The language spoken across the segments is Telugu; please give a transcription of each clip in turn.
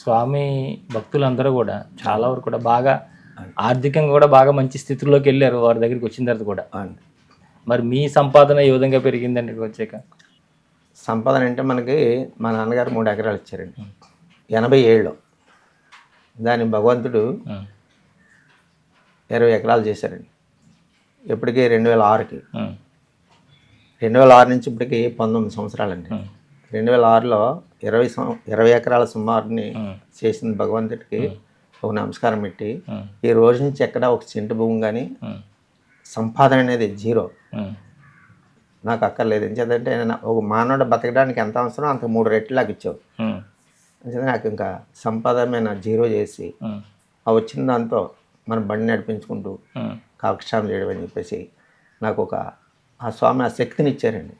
స్వామి భక్తులందరూ కూడా చాలా వరకు కూడా బాగా ఆర్థికంగా కూడా బాగా మంచి స్థితిలోకి వెళ్ళారు వారి దగ్గరికి వచ్చిన తర్వాత కూడా. మరి మీ సంపాదన ఏ విధంగా పెరిగిందండి ఇక్కడికి వచ్చాక? సంపాదన అంటే మనకి మా నాన్నగారు 3 ఎకరాలు ఇచ్చారండి 87లో. దాన్ని భగవంతుడు 20 ఎకరాలు చేశారండి. ఇప్పటికీ 2006కి 2006 నుంచి ఇప్పటికి 19 సంవత్సరాలండి. 2006లో 20 ఎకరాల సుమారుని చేసిన భగవంతుడికి ఒక నమస్కారం పెట్టి ఈ రోజు నుంచి ఎక్కడ ఒక సెంటు భూమి కానీ సంపాదన అనేది 0 నాకు అక్కర్లేదు. ఎందుకంటే ఒక మానవుడు బతకడానికి ఎంత అవసరం అంత 3 రెట్లు నాకు ఇచ్చావు. ఎందుకంటే నాకు ఇంకా సంపాదన 0 చేసి ఆ వచ్చిన దాంతో మన బండి నడిపించుకుంటూ కాలక్షేమం చేయడం అని చెప్పేసి నాకు ఆ స్వామి ఆ శక్తిని ఇచ్చారండి.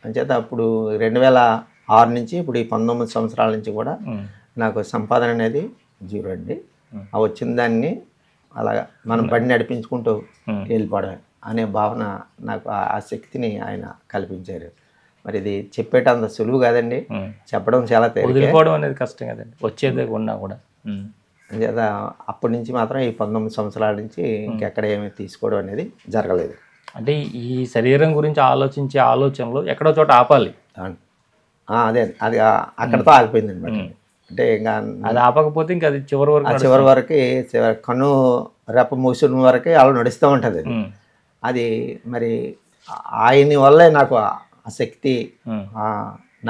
అంచేత అప్పుడు 2006 నుంచి ఇప్పుడు ఈ 19 సంవత్సరాల నుంచి కూడా నాకు సంపాదన అనేది 0 అండి. ఆ వచ్చిన దాన్ని అలాగా మనం బండి నడిపించుకుంటూ వెళ్ళిపోవడం అనే భావన నాకు ఆ శక్తిని ఆయన కల్పించారు. మరి ఇది చెప్పేటంత సులువు కాదండి, చెప్పడం చాలా వదిలిపోవడం అనేది కష్టం కదండి, వచ్చేది ఉన్నా కూడా. అంచేత అప్పటి నుంచి మాత్రం ఈ 19 సంవత్సరాల నుంచి ఇంకెక్కడ ఏమీ తీసుకోవడం అనేది జరగలేదు. అంటే ఈ శరీరం గురించి ఆలోచించే ఆలోచనలు ఎక్కడో చోట ఆపాలి. అదే అది అక్కడతో ఆగిపోయింది అనమాట. అంటే ఇంకా అది ఆపకపోతే ఇంకా అది చివరి వరకు కన్ను రెప్ప మూసిన వరకే అలా నడుస్తూ ఉంటుంది. అది మరి ఆయన వల్లే నాకు ఆ శక్తి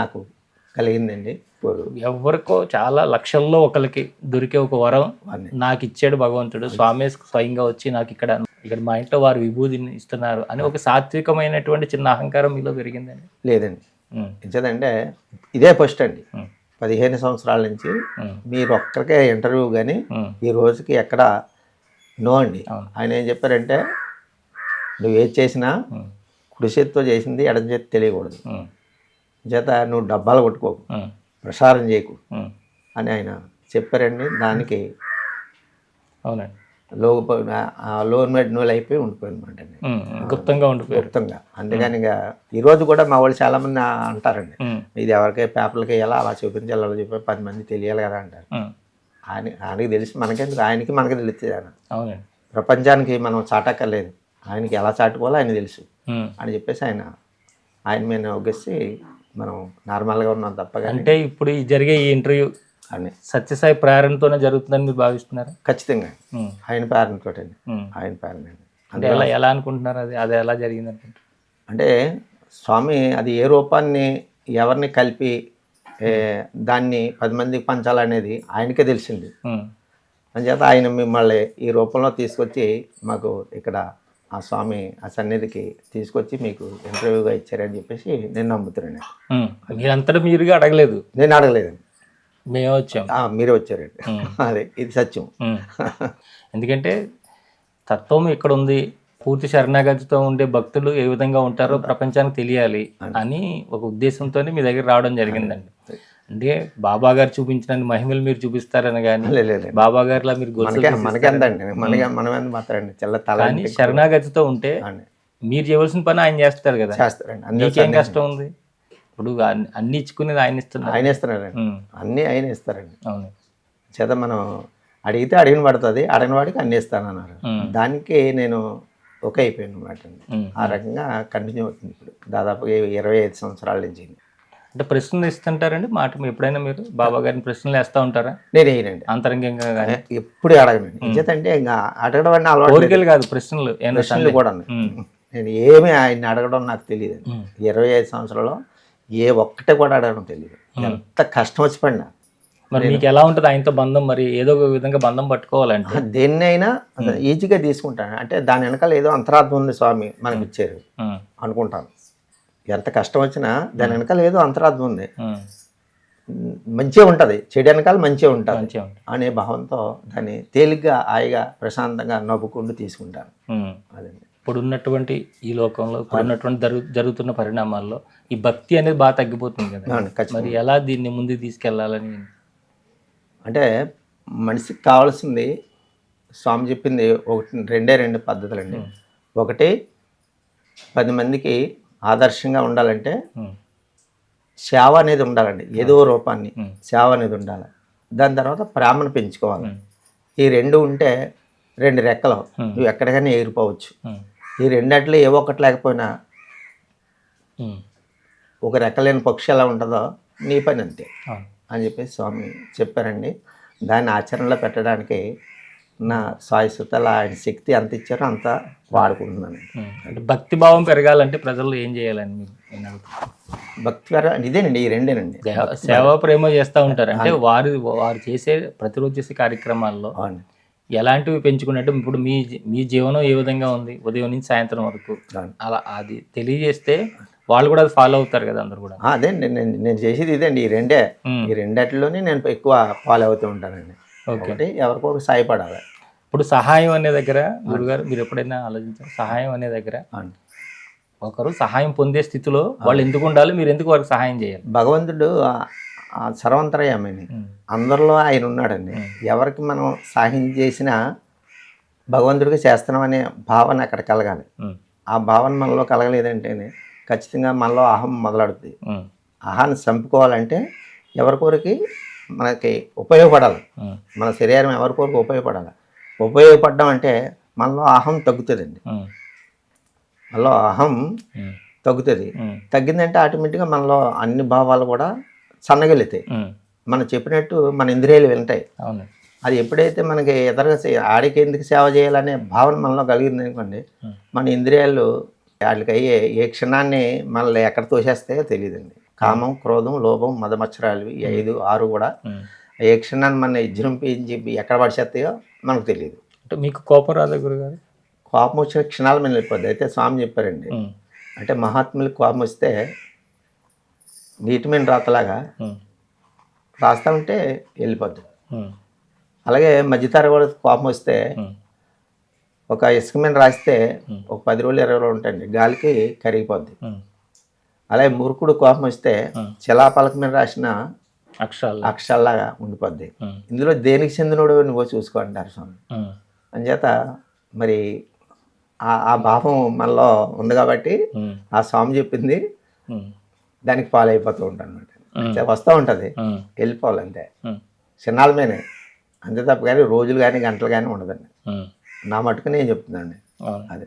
నాకు కలిగిందండి. ఎవరికో చాలా లక్షల్లో ఒకరికి దొరికే ఒక వరం నాకు ఇచ్చాడు భగవంతుడు, స్వామి స్వయంగా వచ్చి నాకు ఇక్కడ మా ఇంట్లో వారు విభూతిని ఇస్తున్నారు అని ఒక సాత్వికమైనటువంటి చిన్న అహంకారం మీలో పెరిగిందండి? లేదండి. ఇచ్చేదంటే ఇదే ఫస్ట్ అండి. 15 సంవత్సరాల నుంచి మీరు ఒక్కరికే ఇంటర్వ్యూ కానీ ఈ రోజుకి ఎక్కడ నో అండి. ఆయన ఏం చెప్పారంటే నువ్వు ఏది చేసినా కుడి చేతితో చేసింది ఎడమ చేతి తెలియకూడదు, చేత నువ్వు డబ్బాలు కొట్టుకోకు, ప్రసారం చేయకు అని ఆయన చెప్పారండి. దానికి అవునండి లోన్ మేడ్ నూలు అయిపోయి ఉండిపోయిందన్నమాట. గుప్తంగా. అందుకని ఇక ఈరోజు కూడా మా వాళ్ళు చాలామంది అంటారండి, ఇది ఎవరికై పేపర్లకి ఎలా అలా చూపించాలి అలా చూపి 10 మంది తెలియాలి కదా అంటారు. ఆయనకి తెలిసి మనకెందుకు, ఆయనకి మనకి తెలుస్తుంది. ఆయన ప్రపంచానికి మనం చాటక్కర్లేదు, ఆయనకి ఎలా చాటుకోవాలో ఆయన తెలుసు అని చెప్పేసి ఆయన మీద ఒగ్గేసి మనం నార్మల్గా ఉన్నాం తప్ప. అంటే ఇప్పుడు జరిగే ఈ ఇంటర్వ్యూ అని సత్యసాయి ప్రేరణతోనే జరుగుతుందని మీరు భావిస్తున్నారు? ఖచ్చితంగా ఆయన ప్రేరణతో అండి. ఆయన ప్రేరణ అంటే ఎలా అనుకుంటున్నారు? అది ఎలా జరిగింది అనుకుంటారు? అంటే స్వామి అది ఏ రూపాన్ని ఎవరిని కలిపి దాన్ని 10 మందికి పంచాలనేది ఆయనకే తెలిసింది. అంచేత ఆయన మిమ్మల్ని ఈ రూపంలో తీసుకొచ్చి మాకు ఇక్కడ ఆ స్వామి ఆ సన్నిధికి తీసుకొచ్చి మీకు ఇంటర్వ్యూగా ఇచ్చారని చెప్పేసి నేను నమ్ముతున్నాను. మీరంతటా మీరుగా అడగలేదు? నేను అడగలేదండి, మేమే వచ్చాం. మీరే వచ్చారండి. అదే ఇది సత్యం. ఎందుకంటే తత్వం ఇక్కడ ఉంది, పూర్తి శరణాగతితో ఉండే భక్తులు ఏ విధంగా ఉంటారో ప్రపంచానికి తెలియాలి అని ఒక ఉద్దేశంతోనే మీ దగ్గర రావడం జరిగిందండి. అంటే బాబా గారు చూపించిన మహిమలు మీరు చూపిస్తారని కానీ బాబా గారిలా మీరు కానీ శరణాగతితో ఉంటే మీరు చేయవలసిన పని ఆయన చేస్తారు కదా. మీకేం కష్టం ఉంది? ఇప్పుడు అన్ని ఇచ్చుకునేది ఆయన ఇస్తున్నారు. అన్నీ ఆయన ఇస్తారండి. అవును. చేత మనం అడిగితే అడిగిన పడుతుంది, అడిగిన వాడికి అన్ని ఇస్తానన్నారు. దానికి నేను ఓకే అయిపోయాను అనమాట. ఆ రకంగా కంటిన్యూ అవుతుంది ఇప్పుడు దాదాపు 25 సంవత్సరాల నుంచి. అంటే ప్రశ్నలు ఇస్తుంటారండి మాట ఎప్పుడైనా మీరు బాబా గారిని ప్రశ్నలు వేస్తూ ఉంటారా? నేను వేయనండి అంతరంగంగా, ఎప్పుడు అడగనండి. ఎందుకంటే ఇంకా అడగడం అన్నీ అలవాటు కాదు, ప్రశ్నలు కూడా నేను ఏమీ ఆయన్ని అడగడం నాకు తెలియదు. 25 సంవత్సరాలు ఏ ఒక్కటే కూడా అడగడం తెలియదు. ఎంత కష్టం వచ్చి పడినా. మరి మీకు ఎలా ఉంటుంది ఆయనతో బంధం? మరి ఏదో ఒక విధంగా బంధం పట్టుకోవాలంటే దేన్నైనా ఈజీగా తీసుకుంటాను. అంటే దాని వెనకాల ఏదో అంతరార్థం ఉంది స్వామి మనకి ఇచ్చారు అనుకుంటాను. ఎంత కష్టం వచ్చినా దాని వెనకాల ఏదో అంతరార్థం ఉంది, మంచిగా ఉంటుంది, చెడు వెనకాల మంచిగా ఉంటుంది అనే భావంతో దాన్ని తేలిగ్గా హాయిగా ప్రశాంతంగా నవ్వుకుంటూ తీసుకుంటాను. అదండి ఇప్పుడున్నటువంటి ఈ లోకంలో ఇప్పుడున్నటువంటి జరుగుతున్న పరిణామాల్లో ఈ భక్తి అనేది బాగా తగ్గిపోతుంది కదా. మరి ఎలా దీన్ని ముందుకు తీసుకెళ్లాలని? అంటే మనిషికి కావాల్సింది స్వామి చెప్పింది రెండు పద్ధతులండి. ఒకటి 10 మందికి ఆదర్శంగా ఉండాలంటే సేవ అనేది ఉండాలండి. ఏదో రూపాన్ని సేవ అనేది ఉండాలి. దాని తర్వాత ప్రేమను పెంచుకోవాలి. ఈ రెండు ఉంటే 2 రెక్కలు నువ్వు ఎక్కడికైనా ఎగిరిపోవచ్చు. ఈ రెండట్లో ఏ ఒక్కటి లేకపోయినా ఒక రెక్కలేని పక్షి ఎలా ఉంటుందో నీ పని అంతే అని చెప్పేసి స్వామి చెప్పారండి. దాన్ని ఆచరణలో పెట్టడానికి నా సాయసుతల ఆయన శక్తి ఎంత ఇచ్చారో అంత వాడుకుంటున్నాను. అంటే భక్తి భావం పెరగాలంటే ప్రజలు ఏం చేయాలని నేను అడుగుతాను. భక్తి ఇదేనండి, ఈ రెండేనండి. సేవా ప్రేమ చేస్తూ ఉంటారు అంటే వారు చేసే ప్రతిరోజు చేసే కార్యక్రమాల్లో ఎలాంటివి పెంచుకున్నట్టు ఇప్పుడు మీ జీవనం ఏ విధంగా ఉంది ఉదయం నుంచి సాయంత్రం వరకు అలా అది తెలియజేస్తే వాళ్ళు కూడా అది ఫాలో అవుతారు కదా అందరు కూడా. అదే నేను చేసేది ఇదండి, ఈ రెండిట్లోనే నేను ఎక్కువ ఫాలో అవుతూ ఉంటానండి. ఒకటి ఎవరికొకరు సాయపడాలి. ఇప్పుడు సహాయం అనే దగ్గర గురుగారు మీరు ఎప్పుడైనా ఆలోచించారు? సహాయం అనే దగ్గర ఒకరు సహాయం పొందే స్థితిలో వాళ్ళు ఎందుకు ఉండాలి, మీరు ఎందుకు వారికి సహాయం చేయాలి? భగవంతుడు సర్వంతర్యామిని, అందరిలో ఆయన ఉన్నాడండి. ఎవరికి మనం సహాయం చేసినా భగవంతుడికి చేస్తున్నామనే భావన అక్కడ కలగాలి. ఆ భావన మనలో కలగలేదంటే ఖచ్చితంగా మనలో అహం మొదలడుతుంది. అహాన్ని చంపుకోవాలంటే ఎవరికొరికి మనకి ఉపయోగపడాలి. మన శరీరం ఎవరికొరికి ఉపయోగపడాలి. ఉపయోగపడడం అంటే మనలో అహం తగ్గుతుందండి. మనలో అహం తగ్గుతుంది. తగ్గిందంటే ఆటోమేటిక్గా మనలో అన్ని భావాలు కూడా సన్నగిలుతాయి. మనం చెప్పినట్టు మన ఇంద్రియాలు వింటాయి. అది ఎప్పుడైతే మనకి ఎదురుగా ఆడికి ఎందుకు సేవ చేయాలనే భావన మనలో కలిగింది అనుకోండి, మన ఇంద్రియాలు వాటికి అయ్యే ఏ క్షణాన్ని మనల్ని ఎక్కడ తోసేస్తాయో తెలియదండి. కామం, క్రోధం, లోభం, మదమచ్చరాలు ఈ 5, 6 కూడా ఏ క్షణాన్ని మన విజృంభించి ఎక్కడ పడిచేస్తాయో మనకు తెలియదు. అంటే మీకు కోపం రాదా గురుగారు? కోపం వచ్చిన క్షణాలు మీద వెళ్ళిపోద్ది. అయితే స్వామి చెప్పారండి, అంటే మహాత్ములకు కోపం వస్తే నీటి మీద రాతలాగా రాస్తా ఉంటే వెళ్ళిపోద్ది. అలాగే మధ్యతరగతి కూడా కోపం వస్తే ఒక ఇసుక మీద రాస్తే ఒక 10 రోజులు 20 రోజులు ఉంటాయండి, గాలికి కరిగిపోద్ది. అలాగే మూర్ఖుడు కోపం వస్తే శిలాపలక మీద రాసిన అక్షరాల్లాగా ఉండిపోద్ది. ఇందులో దేనికి చెందినోడు నువ్వు చూసుకోంటారు స్వామి. అంచేత మరి ఆ భావం మనలో ఉంది కాబట్టి ఆ స్వామి చెప్పింది దానికి ఫాలో అయిపోతూ ఉంటాను అనమాట. వస్తూ ఉంటుంది, వెళ్ళిపోవాలి అంతే. క్షణాల మీదే అంతే తప్ప కానీ రోజులు కానీ గంటలు కానీ ఉండదండి. నా మటుకు నేను చెప్తున్నాను అదే.